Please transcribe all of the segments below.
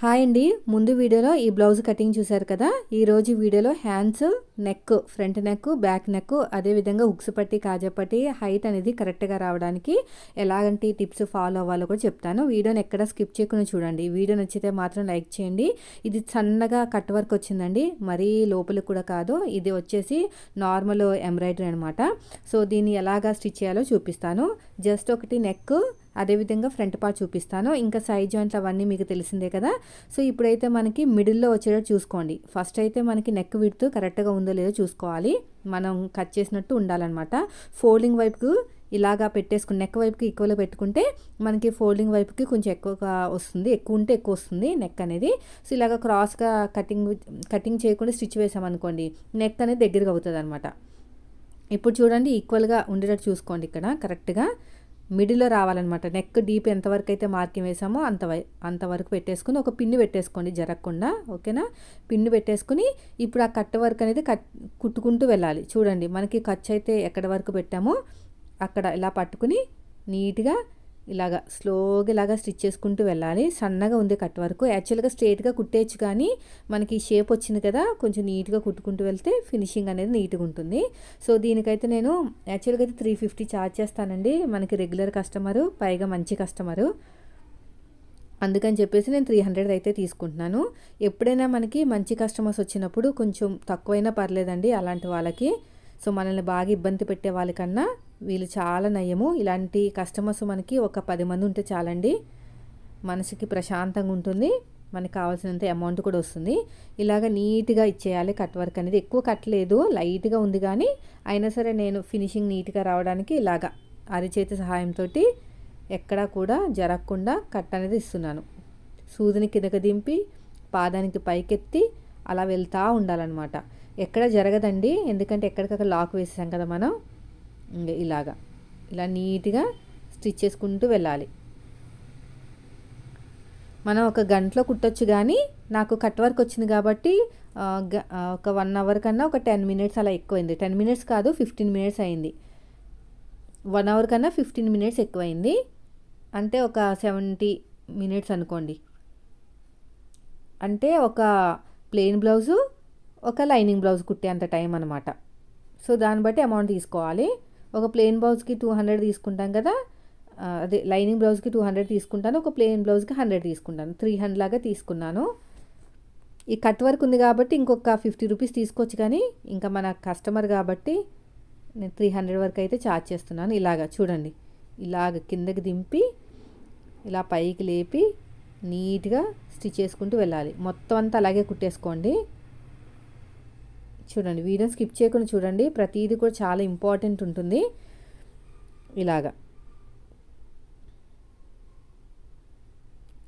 Hi అండి. ముందు వీడియోలో ఈ బ్లౌజ్ కటింగ్ చూశారు కదా. ఈరోజు వీడియోలో hands, neck, front neck, back neck, అదేవిధంగా హుక్స్ పట్టి, కాజా పట్టి హైట్ అనేది కరెక్ట్గా రావడానికి ఎలాంటి టిప్స్ ఫాలో అవ్వాలో కూడా చెప్తాను. వీడియోని ఎక్కడ స్కిప్ చేయకుండా చూడండి. వీడియో నచ్చితే మాత్రం లైక్ చేయండి. ఇది సన్నగా కట్ వర్క్ వచ్చిందండి, మరీ లోపలికి కూడా కాదు. ఇది వచ్చేసి నార్మల్ ఎంబ్రాయిడరీ అనమాట. సో దీన్ని ఎలాగా స్టిచ్ చేయాలో చూపిస్తాను. జస్ట్ ఒకటి నెక్, అదేవిధంగా ఫ్రంట్ పార్ట్ చూపిస్తాను. ఇంకా సైడ్ జాయింట్లు అవన్నీ మీకు తెలిసిందే కదా. సో ఇప్పుడైతే మనకి మిడిల్లో వచ్చేటట్టు చూసుకోండి. ఫస్ట్ అయితే మనకి నెక్ విడ్త్ కరెక్ట్గా ఉందో లేదో చూసుకోవాలి. మనం కట్ చేసినట్టు ఉండాలన్నమాట. ఫోల్డింగ్ వైపుకు ఇలాగా పెట్టేసుకుని నెక్ వైపుకి ఈక్వల్గా పెట్టుకుంటే మనకి ఫోల్డింగ్ వైపుకి కొంచెం ఎక్కువగా వస్తుంది, ఎక్కువ ఉంటే ఎక్కువ వస్తుంది నెక్ అనేది. సో ఇలాగ క్రాస్గా కటింగ్ చేయకుండా స్టిచ్ వేసామనుకోండి, నెక్ అనేది దగ్గరగా అవుతుంది అనమాట. ఇప్పుడు చూడండి, ఈక్వల్గా ఉండేటట్టు చూసుకోండి. ఇక్కడ కరెక్ట్గా మిడిల్లో రావాలన్నమాట. నెక్ డీప్ ఎంతవరకు అయితే మార్కింగ్ వేసామో అంతవరకు పెట్టేసుకుని ఒక పిన్ను పెట్టేసుకోండి జరగకుండా, ఓకేనా. పిన్ను పెట్టేసుకుని ఇప్పుడు ఆ కట్ వర్క్ అనేది కుట్టుకుంటూ వెళ్ళాలి. చూడండి, మనకి ఖర్చు అయితే ఎక్కడ వరకు పెట్టామో అక్కడ ఇలా పట్టుకుని నీట్గా ఇలాగా స్లోగా ఇలాగా స్టిచ్ చేసుకుంటూ వెళ్ళాలి. సన్నగా ఉంది కట్ వరకు. యాక్చువల్గా స్ట్రైట్గా కుట్టేయచ్చు, కానీ మనకి షేప్ వచ్చింది కదా, కొంచెం నీట్గా కుట్టుకుంటూ వెళ్తే ఫినిషింగ్ అనేది నీట్గా ఉంటుంది. సో దీనికైతే నేను యాక్చువల్గా అయితే 350 ఛార్జ్ చేస్తానండి. మనకి రెగ్యులర్ కస్టమరు, పైగా మంచి కస్టమరు, అందుకని చెప్పేసి నేను 300 అయితే తీసుకుంటున్నాను. ఎప్పుడైనా మనకి మంచి కస్టమర్స్ వచ్చినప్పుడు కొంచెం తక్కువైనా పర్లేదండి అలాంటి వాళ్ళకి. సో మనల్ని బాగా ఇబ్బంది పెట్టే వాళ్ళకన్నా వీళ్ళు చాలా నయము. ఇలాంటి కస్టమర్స్ మనకి ఒక 10 మంది ఉంటే చాలండి, మనసుకి ప్రశాంతంగా ఉంటుంది, మనకి కావాల్సినంత అమౌంట్ కూడా వస్తుంది. ఇలాగ నీట్గా ఇచ్చేయాలి. కట్ వర్క్ అనేది ఎక్కువ కట్టలేదు, లైట్గా ఉంది, కానీ అయినా సరే నేను ఫినిషింగ్ నీట్గా రావడానికి ఇలాగ అరిచేతి సహాయంతో ఎక్కడా కూడా జరగకుండా కట్ అనేది ఇస్తున్నాను. సూదిని కిందకి దింపి పాదానికి పైకెత్తి అలా వెళ్తూ ఉండాలన్నమాట. ఎక్కడ జరగదండి, ఎందుకంటే ఎక్కడికక్కడ లాక్ వేసాం కదా మనం. ఇలా నీట్గా స్టిచ్ చేసుకుంటూ వెళ్ళాలి. మనం ఒక గంటలో కుట్టొచ్చు, కానీ నాకు కట్ వర్క్ వచ్చింది కాబట్టి ఒక 1 అవర్ కన్నా ఒక 10 మినిట్స్ అలా ఎక్కువైంది. 10 మినిట్స్ కాదు, 15 మినిట్స్ అయింది. 1 అవర్ కన్నా 15 మినిట్స్ ఎక్కువైంది, అంటే ఒక 70 మినిట్స్ అనుకోండి. అంటే ఒక ప్లెయిన్ బ్లౌజు, ఒక లైనింగ్ బ్లౌజ్ కుట్టే అంత టైం అనమాట. సో దాన్ని బట్టి అమౌంట్ తీసుకోవాలి. ఒక ప్లెయిన్ బ్లౌజ్కి 200 తీసుకుంటాం కదా, అదే లైనింగ్ బ్లౌజ్కి 200 తీసుకుంటాను, ఒక ప్లెయిన్ బ్లౌజ్కి 100 తీసుకుంటాను. 300 లాగా తీసుకున్నాను. ఈ కట్ వర్క్ ఉంది కాబట్టి ఇంకొక 50 రూపీస్ తీసుకోవచ్చు, కానీ ఇంకా మన కస్టమర్ కాబట్టి నేను 300 వరకు అయితే ఛార్జ్ చేస్తున్నాను. ఇలాగా చూడండి, ఇలాగ కిందకి దింపి ఇలా పైకి లేపి నీట్గా స్టిచ్ చేసుకుంటూ వెళ్ళాలి. మొత్తం అంతా అలాగే కుట్టేసుకోండి. చూడండి, వీడియో స్కిప్ చేయకుండా చూడండి, ప్రతిదీ కూడా చాలా ఇంపార్టెంట్ ఉంటుంది. ఇలాగా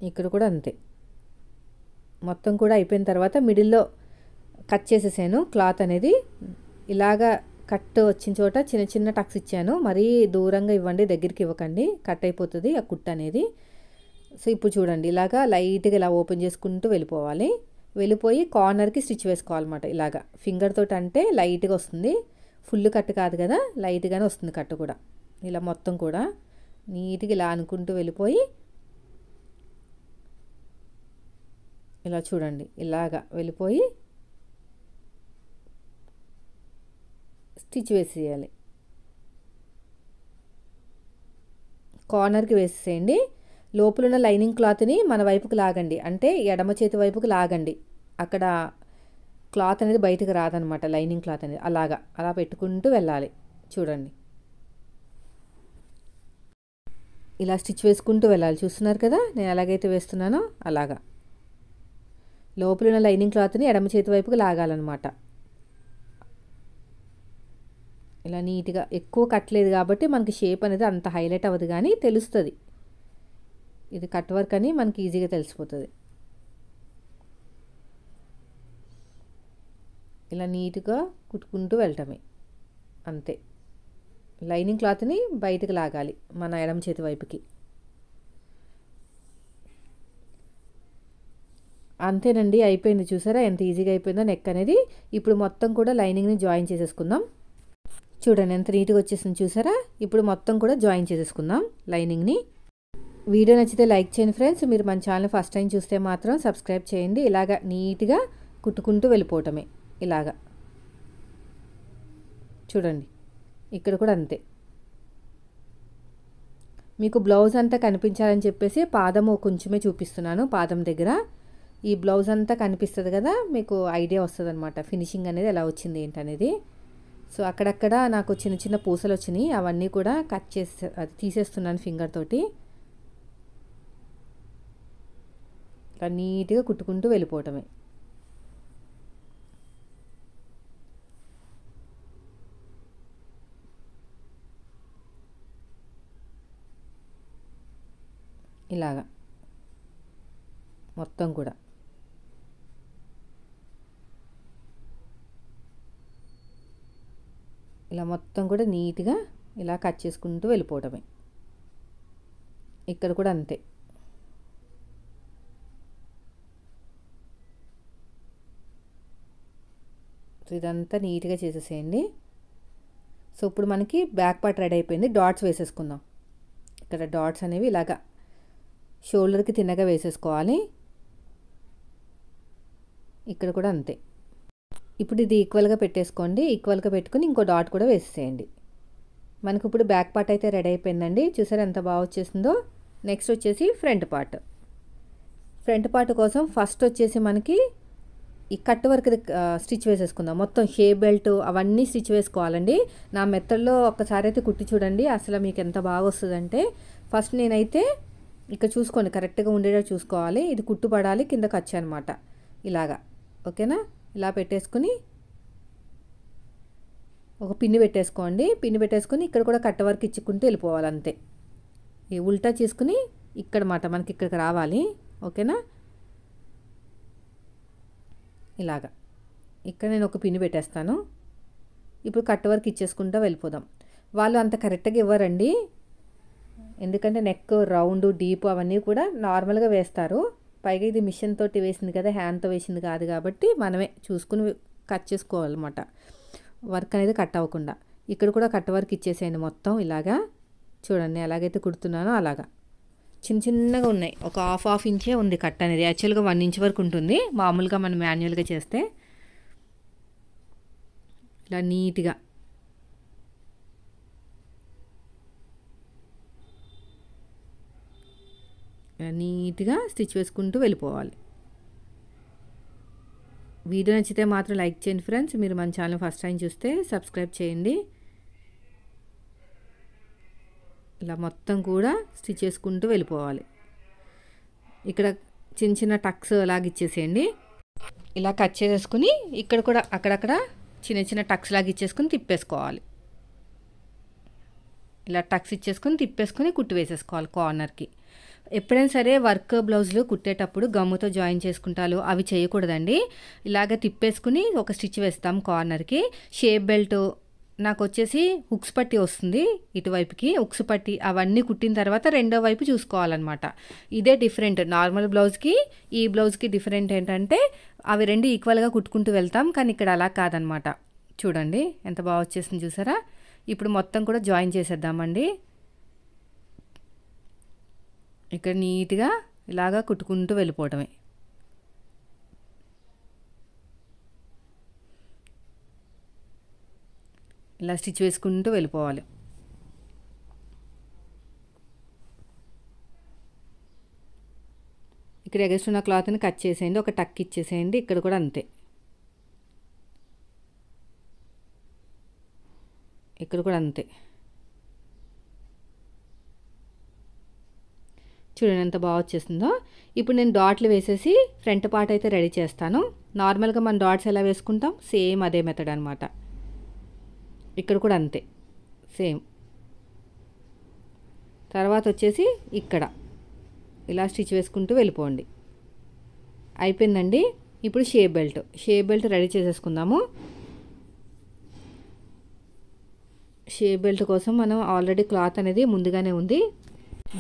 ఇక్కడ కూడా అంతే. మొత్తం కూడా అయిపోయిన తర్వాత మిడిల్లో కట్ చేసేసాను క్లాత్ అనేది. ఇలాగా కట్ వచ్చిన చోట చిన్న చిన్న టక్స్ ఇచ్చాను. మరీ దూరంగా ఇవ్వండి, దగ్గరికి ఇవ్వకండి, కట్ అయిపోతుంది ఆ కుట్టు అనేది. సో ఇప్పుడు చూడండి, ఇలాగా లైట్గా ఇలా ఓపెన్ చేసుకుంటూ వెళ్ళిపోవాలి. వెళ్ళిపోయి కార్నర్కి స్టిచ్ వేసుకోవాలన్నమాట. ఇలాగా ఫింగర్ తోటి అంటే లైట్గా వస్తుంది, ఫుల్ కట్ కాదు కదా, లైట్గానే వస్తుంది కట్ కూడా. ఇలా మొత్తం కూడా నీట్గా ఇలా అనుకుంటూ వెళ్ళిపోయి ఇలా చూడండి, ఇలాగా వెళ్ళిపోయి స్టిచ్ వేసేయాలి. కార్నర్కి వేసేసేయండి. లోపల ఉన్న లైనింగ్ క్లాత్ని మన వైపుకి లాగండి, అంటే ఎడమ చేతి వైపుకి లాగండి. అక్కడ క్లాత్ అనేది బయటకు రాదనమాట, లైనింగ్ క్లాత్ అనేది. అలా పెట్టుకుంటూ వెళ్ళాలి. చూడండి, ఇలా స్టిచ్ వేసుకుంటూ వెళ్ళాలి. చూస్తున్నారు కదా, నేను ఎలాగైతే వేస్తున్నానో అలాగా లోపల ఉన్న లైనింగ్ క్లాత్ని ఎడమ చేతి వైపుకి లాగాలన్నమాట. ఇలా నీట్గా, ఎక్కువ కట్టలేదు కాబట్టి మనకి షేప్ అనేది అంత హైలైట్ అవ్వదు, కానీ తెలుస్తుంది ఇది కట్ వర్క్ అని మనకి ఈజీగా తెలిసిపోతుంది. ఇలా నీట్గా కుట్టుకుంటూ వెళ్ళటమే అంతే. లైనింగ్ క్లాత్ని బయటకు లాగాలి మన ఎడమ చేతి వైపుకి. అంతేనండి, అయిపోయింది. చూసారా ఎంత ఈజీగా అయిపోయిందో నెక్ అనేది. ఇప్పుడు మొత్తం కూడా లైనింగ్ని జాయిన్ చేసేసుకుందాం. చూడండి ఎంత నీట్గా వచ్చేసింది చూసారా. ఇప్పుడు మొత్తం కూడా జాయిన్ చేసేసుకుందాం లైనింగ్ని. వీడియో నచ్చితే లైక్ చేయండి ఫ్రెండ్స్. మీరు మన ఛానల్ ఫస్ట్ టైం చూస్తే మాత్రం సబ్స్క్రైబ్ చేయండి. ఇలాగా నీట్గా కుట్టుకుంటూ వెళ్ళిపోవటమే. ఇలాగా చూడండి, ఇక్కడ కూడా అంతే. మీకు బ్లౌజ్ అంతా కనిపించాలని చెప్పేసి పాదము కొంచెమే చూపిస్తున్నాను. పాదం దగ్గర ఈ బ్లౌజ్ అంతా కనిపిస్తుంది కదా, మీకు ఐడియా వస్తుంది అనమాట ఫినిషింగ్ అనేది ఎలా వచ్చింది ఏంటనేది. సో అక్కడక్కడ నాకు చిన్న చిన్న పూసలు వచ్చినాయి, అవన్నీ కూడా కట్ చేసి అది తీసేస్తున్నాను ఫింగర్ తోటి. ఇలా నీట్గా కుట్టుకుంటూ వెళ్ళిపోవటమే. ఇలాగా మొత్తం కూడా ఇలా మొత్తం కూడా నీట్గా ఇలా కట్ చేసుకుంటూ వెళ్ళిపోవటమే. ఇక్కడ కూడా అంతే. ఇదంతా నీట్గా చేసేసేయండి. సో ఇప్పుడు మనకి బ్యాక్ పార్ట్ రెడీ అయిపోయింది. డాట్స్ వేసేసుకుందాం. ఇక్కడ డాట్స్ అనేవి ఇలాగా షోల్డర్కి తిన్నగా వేసేసుకోవాలి. ఇక్కడ కూడా అంతే. ఇప్పుడు ఇది ఈక్వల్గా పెట్టేసుకోండి. ఈక్వల్గా పెట్టుకుని ఇంకో డాట్ కూడా వేసేసేయండి. మనకు ఇప్పుడు బ్యాక్ పార్ట్ అయితే రెడీ అయిపోయిందండి. చూసారా ఎంత బాగా వచ్చేసిందో. నెక్స్ట్ వచ్చేసి ఫ్రంట్ పార్ట్. ఫ్రంట్ పార్ట్ కోసం ఫస్ట్ వచ్చేసి మనకి ఈ కట్ వర్క్ స్టిచ్ వేసేసుకుందాం. మొత్తం షేప్ బెల్ట్ అవన్నీ స్టిచ్ వేసుకోవాలండి. నా మెథడ్లో ఒక్కసారి అయితే కుట్టి చూడండి, అసలు మీకు ఎంత బాగా వస్తుందంటే. ఫస్ట్ నేనైతే ఇక్కడ చూసుకోండి, కరెక్ట్గా ఉండేటట్టు చూసుకోవాలి. ఇది కుట్టు పడాలి, కిందకి వచ్చానమాట ఇలాగా. ఓకేనా? ఇలా పెట్టేసుకుని ఒక పిన్ని పెట్టేసుకోండి. పిన్ని పెట్టేసుకుని ఇక్కడ కూడా కట్ వర్క్ ఇచ్చుకుంటూ వెళ్ళిపోవాలి అంతే. ఈ ఉల్టా చేసుకుని ఇక్కడ మాట మనకి ఇక్కడికి రావాలి. ఓకేనా? ఇలాగా ఇక్కడ నేను ఒక పిన్ని పెట్టేస్తాను. ఇప్పుడు కట్ వర్క్ ఇచ్చేసుకుంటూ వెళ్ళిపోదాం. వాళ్ళు అంత కరెక్ట్గా ఇవ్వరండి, ఎందుకంటే నెక్ రౌండ్ డీప్ అవన్నీ కూడా నార్మల్గా వేస్తారు. పైగా ఇది మిషన్ తోటి వేసింది కదా, హ్యాండ్తో వేసింది కాదు కాబట్టి మనమే చూసుకుని కట్ చేసుకోవాలన్నమాట, వర్క్ అనేది కట్ అవ్వకుండా. ఇక్కడ కూడా కట్ వర్క్ ఇచ్చేసేయండి మొత్తం ఇలాగా. చూడండి ఎలాగైతే కుడుతున్నానో అలాగా. చిన్న చిన్నగా ఉన్నాయి, ఒక హాఫ్ ఇంచే ఉంది కట్ అనేది. యాక్చువల్గా 1 ఇంచ్ వరకు ఉంటుంది మామూలుగా మనం మాన్యువల్గా చేస్తే. ఇలా నీట్గా నీట్గా స్టిచ్ వేసుకుంటూ వెళ్ళిపోవాలి. వీడియో నచ్చితే మాత్రం లైక్ చేయండి ఫ్రెండ్స్. మీరు మన ఛానల్ ఫస్ట్ టైం చూస్తే సబ్స్క్రైబ్ చేయండి. ఇలా మొత్తం కూడా స్టిచ్ చేసుకుంటూ వెళ్ళిపోవాలి. ఇక్కడ చిన్న చిన్న టక్స్ లాగా ఇచ్చేసేయండి. ఇలా కట్ చేసేసుకుని ఇక్కడ కూడా అక్కడక్కడ చిన్న చిన్న టక్స్ లాగా ఇచ్చేసుకుని తిప్పేసుకోవాలి. ఇలా టక్స్ ఇచ్చేసుకుని తిప్పేసుకుని కుట్టు వేసేసుకోవాలి కార్నర్కి. ఎప్పుడైనా సరే వర్క్ బ్లౌజులు కుట్టేటప్పుడు గమ్ముతో జాయిన్ చేసుకుంటారు, అవి చేయకూడదండి. ఇలాగ తిప్పేసుకుని ఒక స్టిచ్ వేస్తాం కార్నర్కి. షేప్ బెల్ట్ నాకు వచ్చేసి హుక్స్ పట్టి వస్తుంది ఇటువైపుకి, హుక్స్ పట్టి అవన్నీ కుట్టిన తర్వాత రెండో వైపు చూసుకోవాలన్నమాట. ఇదే డిఫరెంట్. నార్మల్ బ్లౌజ్కి ఈ బ్లౌజ్కి డిఫరెంట్ ఏంటంటే అవి రెండు ఈక్వల్గా కుట్టుకుంటూ వెళ్తాం, కానీ ఇక్కడ అలా కాదనమాట. చూడండి ఎంత బాగా వచ్చేసింది చూసారా. ఇప్పుడు మొత్తం కూడా జాయిన్ చేసేద్దామండి. ఇక్కడ నీట్గా ఇలాగా కుట్టుకుంటూ వెళ్ళిపోవటమే. ఇలా స్టిచ్ వేసుకుంటూ వెళ్ళిపోవాలి. ఇక్కడ ఎగస్ట్ ఉన్న క్లాత్ని కట్ చేసేయండి, ఒక టక్ ఇచ్చేసేయండి. ఇక్కడ కూడా అంతే. ఇక్కడ కూడా అంతే. చూడండి ఎంత బాగా వచ్చేసిందో. ఇప్పుడు నేను డాట్లు వేసేసి ఫ్రంట్ పార్ట్ అయితే రెడీ చేస్తాను. నార్మల్గా మనం డాట్స్ ఎలా వేసుకుంటాం సేమ్ అదే మెథడ్ అనమాట. ఇక్కడ కూడా అంతే సేమ్. తర్వాత వచ్చేసి ఇక్కడ ఇలా స్టిచ్ వేసుకుంటూ వెళ్ళిపోండి. అయిపోయిందండి. ఇప్పుడు షేప్ బెల్ట్ రెడీ చేసేసుకుందాము. షేప్ బెల్ట్ కోసం మనం ఆల్రెడీ క్లాత్ అనేది ముందుగానే ఉంది.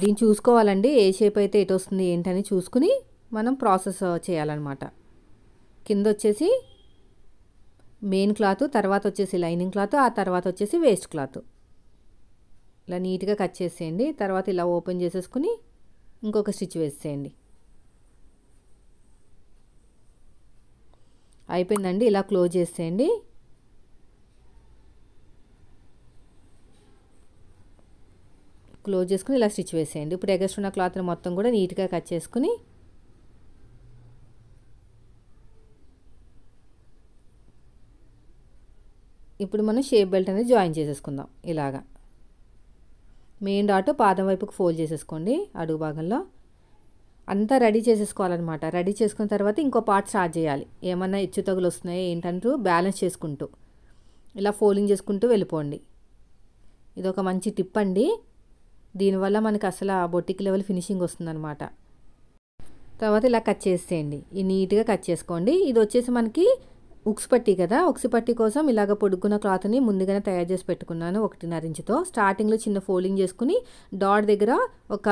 దీన్ని చూసుకోవాలండి, ఏ షేప్ అయితే ఎటు వస్తుంది ఏంటని చూసుకుని మనం ప్రాసెస్ చేయాలన్నమాట. కింద వచ్చేసి మెయిన్ క్లాత్, తర్వాత వచ్చేసి లైనింగ్ క్లాత్, ఆ తర్వాత వచ్చేసి వేస్ట్ క్లాత్. ఇలా నీట్గా కట్ చేసేయండి. తర్వాత ఇలా ఓపెన్ చేసేసుకుని ఇంకొక స్టిచ్ వేసేయండి. అయిపోయిందండి. ఇలా క్లోజ్ చేసేయండి. క్లోజ్ చేసుకుని ఇలా స్టిచ్ వేసేయండి. ఇప్పుడు ఎగస్ట్రా ఉన్న క్లాత్ని మొత్తం కూడా నీట్గా కట్ చేసుకుని ఇప్పుడు మనం షేప్ బెల్ట్ అనేది జాయిన్ చేసేసుకుందాం. ఇలాగా మెయిన్ డాట్ పాదం వైపుకి ఫోల్డ్ చేసేసుకోండి. అడుగు భాగంలో అంతా రెడీ చేసేసుకోవాలన్నమాట. రెడీ చేసుకున్న తర్వాత ఇంకో పార్ట్ స్టార్ట్ చేయాలి. ఏమన్నా హెచ్చు తగులు వస్తున్నాయి ఏంటంటూ బ్యాలెన్స్ చేసుకుంటూ ఇలా ఫోల్డింగ్ చేసుకుంటూ వెళ్ళిపోండి. ఇది ఒక మంచి టిప్ అండి. దీనివల్ల మనకి అసలు ఆ బొటిక్ లెవెల్ ఫినిషింగ్ వస్తుందన్నమాట. తర్వాత ఇలా కట్ చేసేయండి. ఈ నీట్గా కట్ చేసుకోండి. ఇది వచ్చేసి మనకి ఉక్స్ పట్టీ కదా. ఉక్స్ పట్టీ కోసం ఇలాగ పొడుగున్న క్లాత్ని ముందుగానే తయారు చేసి పెట్టుకున్నాను 1.5 ఇంచుతో. స్టార్టింగ్లో చిన్న ఫోల్డింగ్ చేసుకుని డాట్ దగ్గర ఒక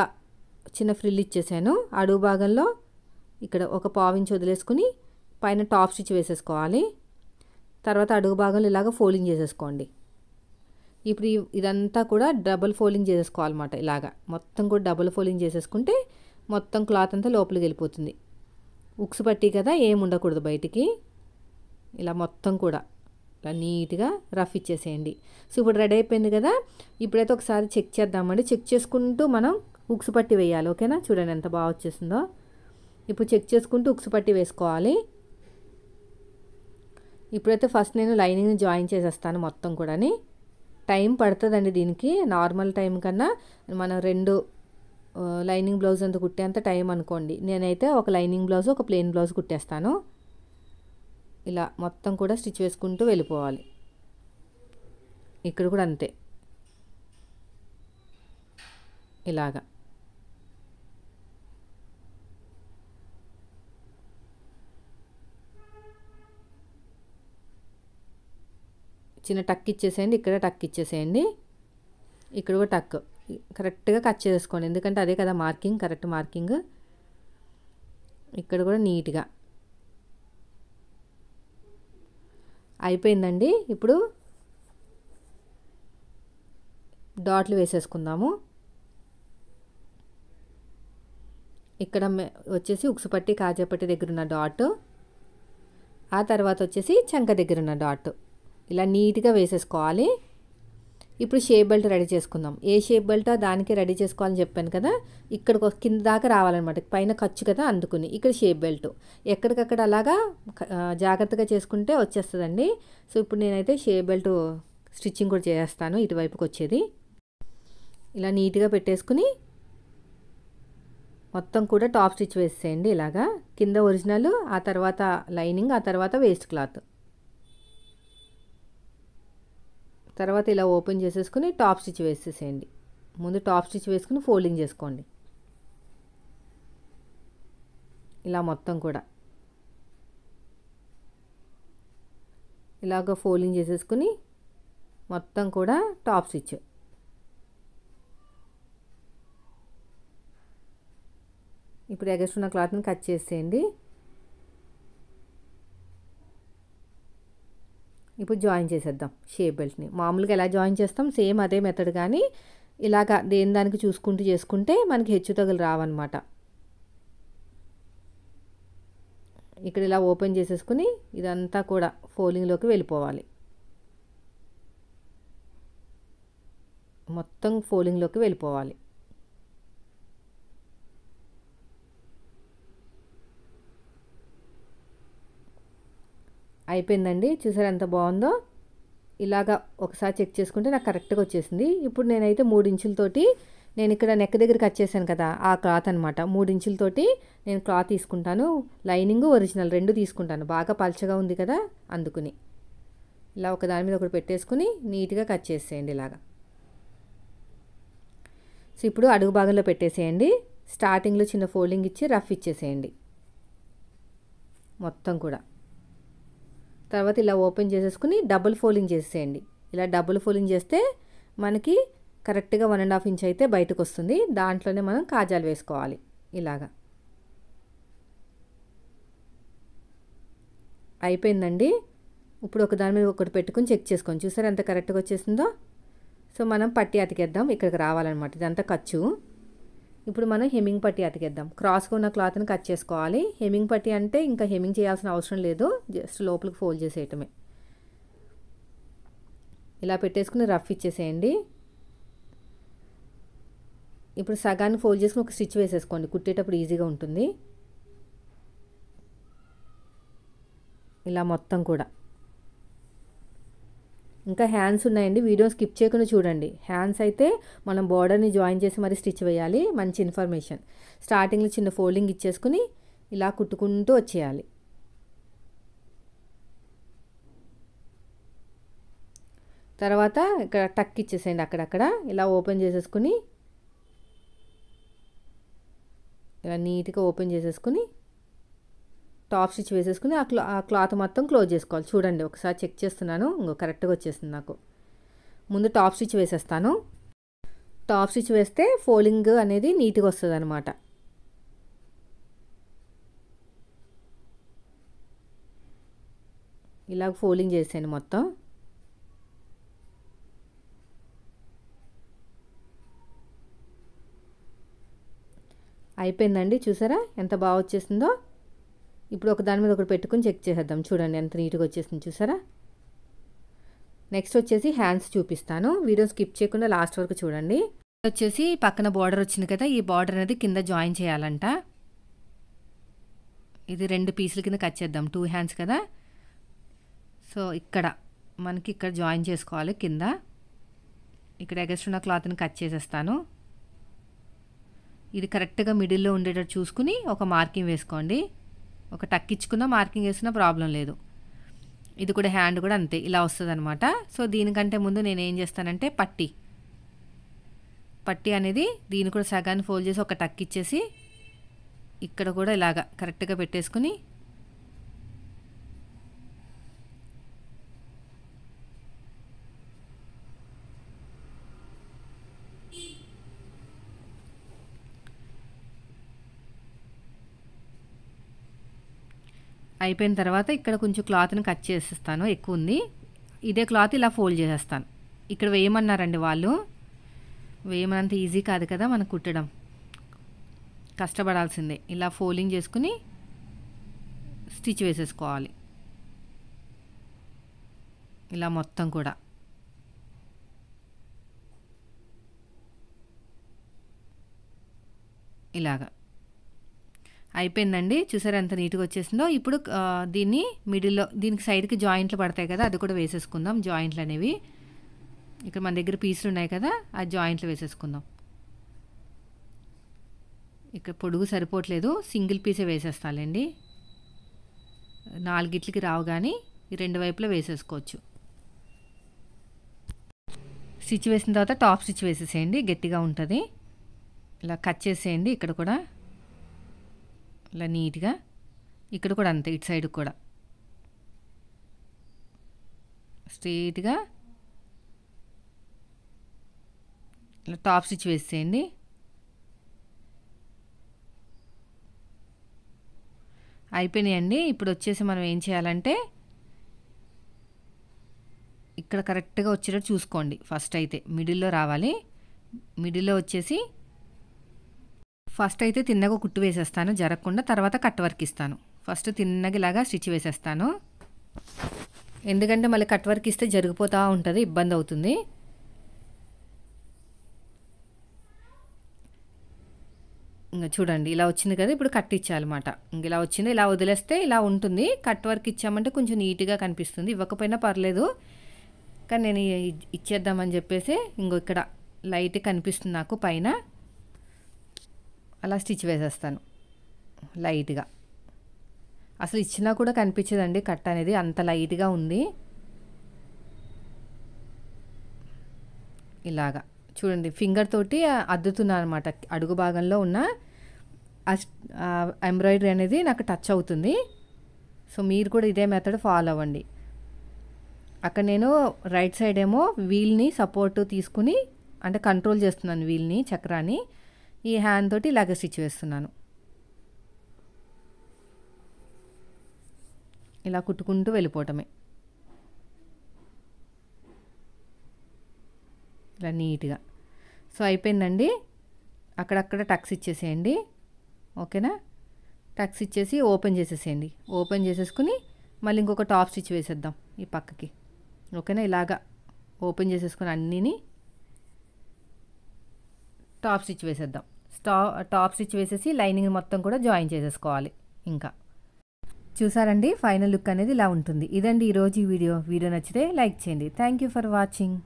చిన్న ఫ్రిల్ ఇచ్చేసాను. అడుగు భాగంలో ఇక్కడ ఒక 1/4 ఇంచు వదిలేసుకుని పైన టాప్ స్టిచ్ వేసేసుకోవాలి. తర్వాత అడుగు భాగంలో ఇలాగ ఫోల్డింగ్ చేసేసుకోండి. ఇప్పుడు ఇదంతా కూడా డబుల్ ఫోల్డింగ్ చేసేసుకోవాలన్నమాట. ఇలాగా మొత్తం కూడా డబుల్ ఫోల్డింగ్ చేసేసుకుంటే మొత్తం క్లాత్ అంతా లోపలికి వెళ్ళిపోతుంది. ఉక్స్ పట్టీ కదా, ఏం ఉండకూడదు బయటికి. ఇలా మొత్తం కూడా ఇలా నీట్గా రఫ్ ఇచ్చేసేయండి. సో ఇప్పుడు రెడీ అయిపోయింది కదా. ఇప్పుడైతే ఒకసారి చెక్ చేద్దామండి. చెక్ చేసుకుంటూ మనం ఉక్స్ పట్టీ వేయాలి. ఓకేనా, చూడండి ఎంత బాగా వచ్చేసిందో. ఇప్పుడు చెక్ చేసుకుంటూ ఉక్స్ పట్టీ వేసుకోవాలి. ఇప్పుడైతే ఫస్ట్ నేను లైనింగ్ని జాయిన్ చేసేస్తాను మొత్తం కూడాని. టైం పడుతుందండి దీనికి. నార్మల్ టైం కన్నా మనం 2 లైనింగ్ బ్లౌజ్ అంతా కుట్టేంత టైం అనుకోండి. నేనైతే ఒక లైనింగ్ బ్లౌజ్ ఒక ప్లెయిన్ బ్లౌజ్ కుట్టేస్తాను. ఇలా మొత్తం కూడా స్టిచ్ వేసుకుంటూ వెళ్ళిపోవాలి. ఇక్కడ కూడా అంతే. ఇలాగా చిన్న టక్ ఇచ్చేసేయండి. ఇక్కడ టక్ ఇచ్చేసేయండి. ఇక్కడ కూడా టక్ కరెక్ట్గా కట్ చేసుకోండి. ఎందుకంటే అదే కదా మార్కింగ్, కరెక్ట్ మార్కింగ్. ఇక్కడ కూడా నీట్గా అయిపోయిందండి. ఇప్పుడు డాట్లు వేసేసుకుందాము. ఇక్కడ వచ్చేసి ఉక్సు పట్టి కాజాపట్టి దగ్గర ఉన్న డాట్, ఆ తర్వాత వచ్చేసి చంక దగ్గర ఉన్న డాట్ ఇలా నీట్గా వేసేసుకోవాలి. ఇప్పుడు షేప్ బెల్ట్ రెడీ చేసుకుందాం. ఏ షేప్ బెల్టో దానికి రెడీ చేసుకోవాలని చెప్పాను కదా. ఇక్కడ కింద దాకా రావాలన్నమాట. పైన ఖర్చు కదా, అందుకుని ఇక్కడ షేప్ బెల్ట్ ఎక్కడికక్కడ అలాగా జాగ్రత్తగా చేసుకుంటే వచ్చేస్తుందండి. సో ఇప్పుడు నేనైతే షేప్ బెల్ట్ స్టిచ్చింగ్ కూడా చేస్తాను. ఇటువైపుకి వచ్చేది ఇలా నీట్గా పెట్టేసుకుని మొత్తం కూడా టాప్ స్టిచ్ వేసేయండి. ఇలాగా కింద ఒరిజినల్, ఆ తర్వాత లైనింగ్, ఆ తర్వాత వేస్ట్ క్లాత్. తర్వాత ఇలా ఓపెన్ చేసేసుకుని టాప్ స్టిచ్ వేసేసేయండి. ముందు టాప్ స్టిచ్ వేసుకుని ఫోల్డింగ్ చేసుకోండి. ఇలా మొత్తం కూడా ఇలాగ ఫోల్డింగ్ చేసేసుకుని మొత్తం కూడా టాప్ స్టిచ్. ఇప్పుడు ఎగస్ట్రా ఉన్న క్లాత్ని కట్ చేసేయండి. ఇప్పుడు జాయిన్ చేసేద్దాం షేప్ బెల్ట్ని. మామూలుగా ఎలా జాయిన్ చేస్తాం సేమ్ అదే మెథడ్, కానీ ఇలాగా దేని దానికి చూసుకుంటూ చేసుకుంటే మనకి హెచ్చు తగులు రావన్నమాట. ఇక్కడ ఇలా ఓపెన్ చేసేసుకుని ఇదంతా కూడా ఫోల్డింగ్లోకి వెళ్ళిపోవాలి. మొత్తం ఫోల్డింగ్లోకి వెళ్ళిపోవాలి. అయిపోయిందండి. చూసారా ఎంత బాగుందో. ఇలాగా ఒకసారి చెక్ చేసుకుంటే నాకు కరెక్ట్గా వచ్చేసింది. ఇప్పుడు నేనైతే 3 ఇంచులతోటి నేను ఇక్కడ నెక్ దగ్గర కట్ చేశాను కదా, ఆ క్లాత్ అనమాట. 3 ఇంచులతోటి నేను క్లాత్ తీసుకుంటాను. లైనింగ్ ఒరిజినల్ 2 తీసుకుంటాను. బాగా పల్చగా ఉంది కదా, అందుకుని ఇలా ఒక దాని మీద ఒకటి పెట్టేసుకుని నీట్గా కట్ చేసేయండి ఇలాగా. సో ఇప్పుడు అడుగు భాగంలో పెట్టేసేయండి. స్టార్టింగ్లో చిన్న ఫోల్డింగ్ ఇచ్చి రఫ్ ఇచ్చేసేయండి మొత్తం కూడా. తర్వాత ఇలా ఓపెన్ చేసేసుకుని డబుల్ ఫోల్డింగ్ చేసేయండి. ఇలా డబుల్ ఫోల్డింగ్ చేస్తే మనకి కరెక్ట్గా 1.5 ఇంచ్ అయితే బయటకు వస్తుంది. దాంట్లోనే మనం కాజాలు వేసుకోవాలి ఇలాగా. అయిపోయిందండి. ఇప్పుడు ఒక దాని మీద ఒకటి పెట్టుకుని చెక్ చేసుకొని చూసారా ఎంత కరెక్ట్గా వచ్చేసిందో. సో మనం పట్టి అతికేద్దాం. ఇక్కడికి రావాలన్నమాట. ఇదంతా ఖర్చు. ఇప్పుడు మనం హెమ్మింగ్ పట్టీ అతికేద్దాం. క్రాస్గా ఉన్న క్లాత్ని కట్ చేసుకోవాలి. హెమ్మింగ్ పట్టీ అంటే ఇంకా హెమ్మింగ్ చేయాల్సిన అవసరం లేదు, జస్ట్ లోపలికి ఫోల్డ్ చేసేయటమే. ఇలా పెట్టేసుకుని రఫ్ ఇచ్చేసేయండి. ఇప్పుడు సగాన్ని ఫోల్డ్ చేసుకుని ఒక స్టిచ్ వేసేసుకోండి, కుట్టేటప్పుడు ఈజీగా ఉంటుంది. ఇలా మొత్తం కూడా. ఇంకా హ్యాండ్స్ ఉన్నాయండి, వీడియో స్కిప్ చేయకుండా చూడండి. హ్యాండ్స్ అయితే మనం బోర్డర్ని జాయిన్ చేసి మరి స్టిచ్ వేయాలి. మంచి ఇన్ఫర్మేషన్. స్టార్టింగ్లో చిన్న ఫోల్డింగ్ ఇచ్చేసుకుని ఇలా కుట్టుకుంటూ వచ్చేయాలి. తర్వాత ఇక్కడ టక్ ఇచ్చేసేయండి, అక్కడక్కడ ఇలా ఓపెన్ చేసేసుకుని ఇలా నీట్గా ఓపెన్ చేసేసుకుని టాప్ స్టిచ్ వేసేసుకుని ఆ క్లాత్ మొత్తం క్లోజ్ చేసుకోవాలి. చూడండి ఒకసారి చెక్ చేస్తున్నాను, ఇంకో కరెక్ట్గా వచ్చేసింది నాకు. ముందు టాప్ స్టిచ్ వేసేస్తాను. టాప్ స్టిచ్ వేస్తే ఫోల్డింగ్ అనేది నీట్గా వస్తుంది అనమాట. ఇలా ఫోల్డింగ్ చేసేయండి మొత్తం. అయిపోయిందండి, చూసారా ఎంత బాగా వచ్చేసిందో. ఇప్పుడు ఒక దాని మీద ఒకటి పెట్టుకుని చెక్ చేసేద్దాం. చూడండి ఎంత నీట్గా వచ్చేసింది, చూసారా. నెక్స్ట్ వచ్చేసి హ్యాండ్స్ చూపిస్తాను, వీడియో స్కిప్ చేయకుండా లాస్ట్ వరకు చూడండి. వచ్చేసి పక్కన బార్డర్ వచ్చింది కదా, ఈ బార్డర్ అనేది కింద జాయిన్ చేయాలంట. ఇది 2 పీసుల కింద కట్ చేద్దాం, 2 హ్యాండ్స్ కదా. సో ఇక్కడ మనకి ఇక్కడ జాయిన్ చేసుకోవాలి కింద. ఇక్కడ ఎగస్ట్ ఉన్న క్లాత్ని కట్ చేసేస్తాను. ఇది కరెక్ట్గా మిడిల్లో ఉండేటట్టు చూసుకుని ఒక మార్కింగ్ వేసుకోండి. ఒక టక్ ఇచ్చుకున్న మార్కింగ్ వేసుకున్న ప్రాబ్లం లేదు. ఇది కూడా హ్యాండ్ కూడా అంతే, ఇలా వస్తుంది అనమాట. సో దీనికంటే ముందు నేను ఏం చేస్తానంటే పట్టీ అనేది దీన్ని కూడా సగాన్ని ఫోల్డ్ చేసి ఒక టక్ ఇచ్చేసి ఇక్కడ కూడా ఇలాగా కరెక్ట్గా పెట్టేసుకుని అయిపోయిన తర్వాత ఇక్కడ కొంచెం క్లాత్ని కట్ చేసేస్తాను, ఎక్కువ ఉంది. ఇదే క్లాత్ ఇలా ఫోల్డ్ చేసేస్తాను. ఇక్కడ వేయమన్నారండి వాళ్ళు, వేయమనంత ఈజీ కాదు కదా మనకు కుట్టడం, కష్టపడాల్సిందే. ఇలా ఫోల్డింగ్ చేసుకుని స్టిచ్ వేసేసుకోవాలి ఇలా మొత్తం కూడా. ఇలాగా అయిపోయిందండి, చూసారా ఎంత నీట్గా వచ్చేసిందో. ఇప్పుడు దీన్ని మిడిల్లో దీనికి సైడ్కి జాయింట్లు పడతాయి కదా, అది కూడా వేసేసుకుందాం. జాయింట్లు అనేవి ఇక్కడ మన దగ్గర పీసులు ఉన్నాయి కదా, ఆ జాయింట్లు వేసేసుకుందాం. ఇక్కడ పొడుగు సరిపోవట్లేదు, సింగిల్ పీసే వేసేస్తానండి. 4 గిట్లకి రావు, కానీ ఈ 2 వైపులా వేసేసుకోవచ్చు. స్టిచ్ వేసిన తర్వాత టాప్ స్టిచ్ వేసేసేయండి, గట్టిగా ఉంటుంది. ఇలా కట్ చేసేయండి ఇక్కడ కూడా ఇలా నీట్గా. ఇక్కడ కూడా అంతే, ఇటు సైడ్ కూడా స్ట్రెయిట్గా ఇలా టాప్ స్టిచ్ వేసేయండి. అయిపోయినాయండి. ఇప్పుడు వచ్చేసి మనం ఏం చేయాలంటే ఇక్కడ కరెక్ట్గా వచ్చేటట్టు చూసుకోండి. ఫస్ట్ అయితే మిడిల్లో రావాలి. మిడిల్లో వచ్చేసి ఫస్ట్ అయితే తిన్నగా కుట్టు వేసేస్తాను జరగకుండా, తర్వాత కట్ వర్క్ ఇస్తాను. ఫస్ట్ తిన్నగా ఇలాగా స్టిచ్ వేసేస్తాను, ఎందుకంటే మళ్ళీ కట్ వర్క్ ఇస్తే జరిగిపోతూ ఉంటుంది, ఇబ్బంది అవుతుంది. ఇంకా చూడండి ఇలా వచ్చింది కదా, ఇప్పుడు కట్ ఇచ్చాలన్నమాట. ఇంక ఇలా వచ్చింది, ఇలా వదిలేస్తే ఇలా ఉంటుంది. కట్ వర్క్ ఇచ్చామంటే కొంచెం నీట్గా కనిపిస్తుంది, ఇవ్వకపోయినా పర్లేదు, కానీ నేను ఇచ్చేద్దామని చెప్పేసి ఇంకో ఇక్కడ లైట్ కనిపిస్తుంది నాకు పైన, అలా స్టిచ్ వేసేస్తాను లైట్గా. అసలు ఇచ్చినా కూడా కనిపించదండి కట్ అనేది, అంత లైట్గా ఉంది. ఇలాగా చూడండి, ఫింగర్ తోటి అద్దుతున్నాను అనమాట. అడుగు భాగంలో ఉన్న ఎంబ్రాయిడరీ అనేది నాకు టచ్ అవుతుంది. సో మీరు కూడా ఇదే మెథడ్ ఫాలో అవ్వండి. అక్కడ నేను రైట్ సైడ్ ఏమో వీల్ని సపోర్ట్ తీసుకుని అంటే కంట్రోల్ చేస్తున్నాను వీల్ని, చక్రాన్ని. ఈ హ్యాండ్ తోటి ఇలాగ స్టిచ్ వేస్తున్నాను. ఇలా కుట్టుకుంటూ వెళ్ళిపోవటమే ఇలా నీట్గా. సో అయిపోయిందండి. అక్కడక్కడ టక్స్ ఇచ్చేసేయండి. ఓకేనా? టక్స్ ఇచ్చేసి ఓపెన్ చేసేసేయండి. ఓపెన్ చేసేసుకుని మళ్ళీ ఇంకొక టాప్ స్టిచ్ వేసేద్దాం ఈ పక్కకి. ఓకేనా? ఇలాగా ఓపెన్ చేసేసుకుని అన్నీని టాప్ స్టిచ్ వేసేద్దాం. టాప్ స్టిచ్ వేసేసి లైనింగ్ మొత్తం కూడా జాయిన్ చేసేసుకోవాలి. ఇంకా చూసారండి, ఫైనల్ లుక్ అనేది ఇలా ఉంటుంది. ఇదండి ఈరోజు ఈ వీడియో. వీడియో నచ్చితే లైక్ చేయండి. Thank you for watching.